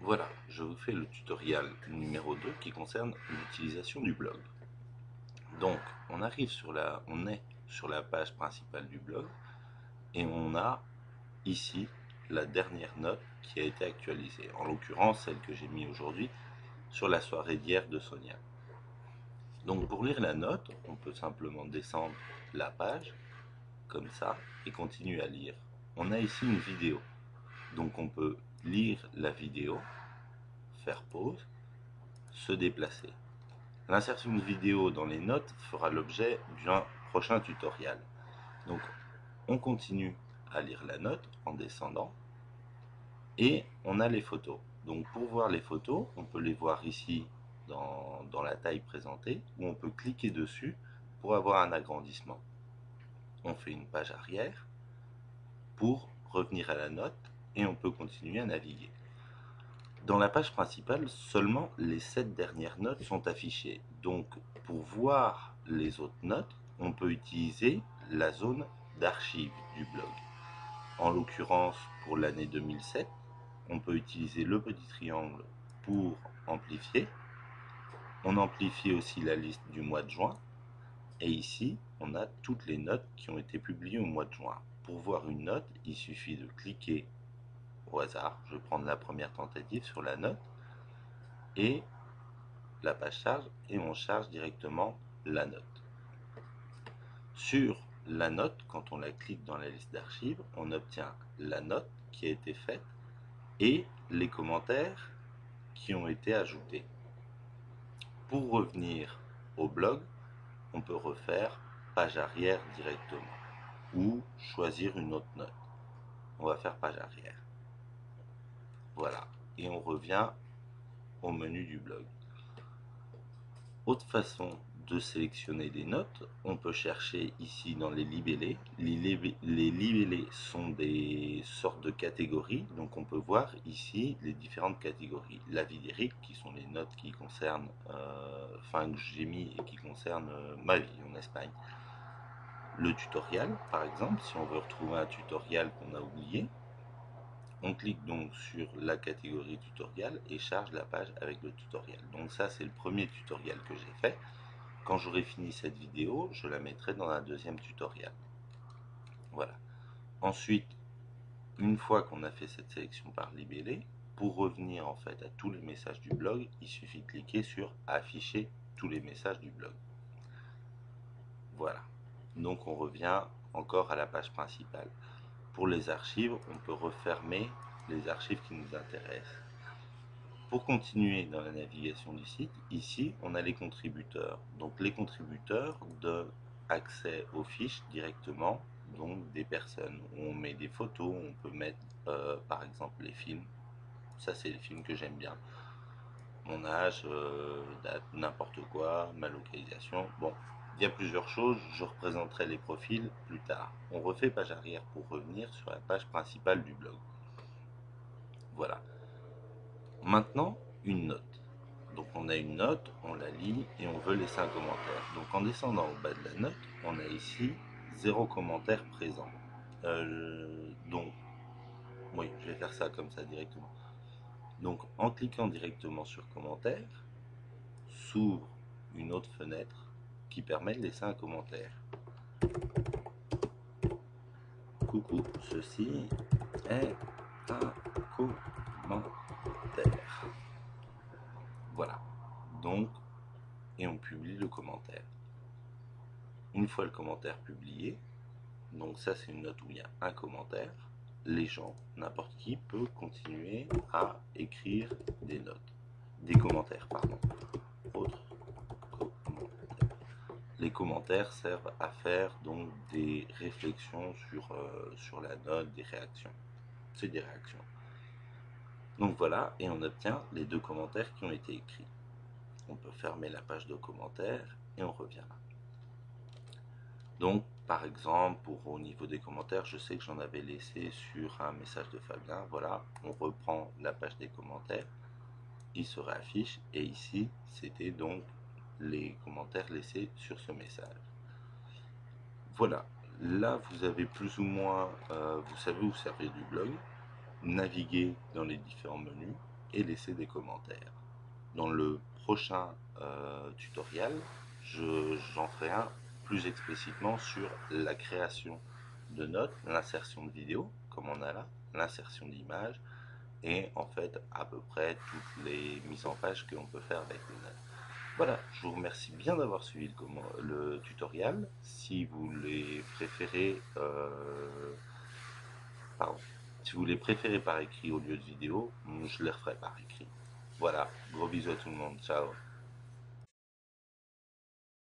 Voilà, je vous fais le tutoriel numéro 2 qui concerne l'utilisation du blog. Donc, on est sur la page principale du blog et on a ici la dernière note qui a été actualisée. En l'occurrence, celle que j'ai mise aujourd'hui sur la soirée d'hier de Sonia. Donc, pour lire la note, on peut simplement descendre la page comme ça et continuer à lire. On a ici une vidéo. Donc, on peut lire la vidéo, faire pause, se déplacer. L'insertion de vidéo dans les notes fera l'objet d'un prochain tutoriel. Donc on continue à lire la note en descendant et on a les photos. Donc pour voir les photos, on peut les voir ici dans la taille présentée ou on peut cliquer dessus pour avoir un agrandissement. On fait une page arrière pour revenir à la note et on peut continuer à naviguer. Dans la page principale, seulement les 7 dernières notes sont affichées. Donc, pour voir les autres notes, on peut utiliser la zone d'archives du blog. En l'occurrence, pour l'année 2007, on peut utiliser le petit triangle pour amplifier. On amplifie aussi la liste du mois de juin. Et ici, on a toutes les notes qui ont été publiées au mois de juin. Pour voir une note, il suffit de cliquer au hasard. Je vais prendre la première tentative sur la note. Et la page charge et on charge directement la note. Sur la note, quand on la clique dans la liste d'archives, on obtient la note qui a été faite et les commentaires qui ont été ajoutés. Pour revenir au blog, on peut refaire page arrière directement ou choisir une autre note. On va faire page arrière. Voilà, et on revient au menu du blog. Autre façon de sélectionner des notes, on peut chercher ici dans les libellés. Les libellés sont des sortes de catégories, donc on peut voir ici les différentes catégories. La vie d'Eric, qui sont les notes qui concernent, que j'ai mis et qui concernent ma vie en Espagne. Le tutoriel, par exemple, si on veut retrouver un tutoriel qu'on a oublié, on clique donc sur la catégorie tutoriel et charge la page avec le tutoriel. Donc ça, c'est le premier tutoriel que j'ai fait. Quand j'aurai fini cette vidéo, je la mettrai dans un deuxième tutoriel. Voilà. Ensuite, une fois qu'on a fait cette sélection par libellé, pour revenir en fait à tous les messages du blog, il suffit de cliquer sur afficher tous les messages du blog. Voilà. Donc on revient encore à la page principale. Pour les archives, on peut refermer les archives qui nous intéressent. Pour continuer dans la navigation du site, ici on a les contributeurs. Donc les contributeurs donnent accès aux fiches directement, donc des personnes. On met des photos, on peut mettre par exemple les films. Ça c'est les films que j'aime bien. Mon âge, date, n'importe quoi, ma localisation. Bon, il y a plusieurs choses, je représenterai les profils plus tard. On refait page arrière pour revenir sur la page principale du blog. Voilà. Maintenant, une note. Donc on a une note, on la lit et on veut laisser un commentaire. Donc en descendant au bas de la note, on a ici 0 commentaire présent. Donc, oui, je vais faire ça comme ça directement. Donc en cliquant directement sur commentaire, s'ouvre une autre fenêtre qui permet de laisser un commentaire. Coucou, ceci est un commentaire. Voilà. Donc, et on publie le commentaire. Une fois le commentaire publié, donc ça c'est une note où il y a un commentaire, les gens, n'importe qui peut continuer à écrire des notes, des commentaires, pardon. Autres commentaires. Les commentaires servent à faire donc des réflexions sur la note, des réactions. C'est des réactions. Donc voilà, et on obtient les 2 commentaires qui ont été écrits. On peut fermer la page de commentaires et on revient là. Donc, par exemple, au niveau des commentaires, je sais que j'en avais laissé sur un message de Fabien. Voilà, on reprend la page des commentaires, il se réaffiche et ici, c'était donc les commentaires laissés sur ce message. Voilà, là vous avez plus ou moins, vous savez vous servir du blog, naviguer dans les différents menus. et laisser des commentaires. Dans le prochain tutoriel, j'en ferai un plus explicitement sur la création de notes, l'insertion de vidéos, comme on a là, l'insertion d'images, et en fait à peu près toutes les mises en page qu'on peut faire avec les notes. Voilà, je vous remercie bien d'avoir suivi le tutoriel. Si vous les préférez, pardon, si vous les préférez par écrit au lieu de vidéo, je les referai par écrit. Voilà, gros bisous à tout le monde, ciao.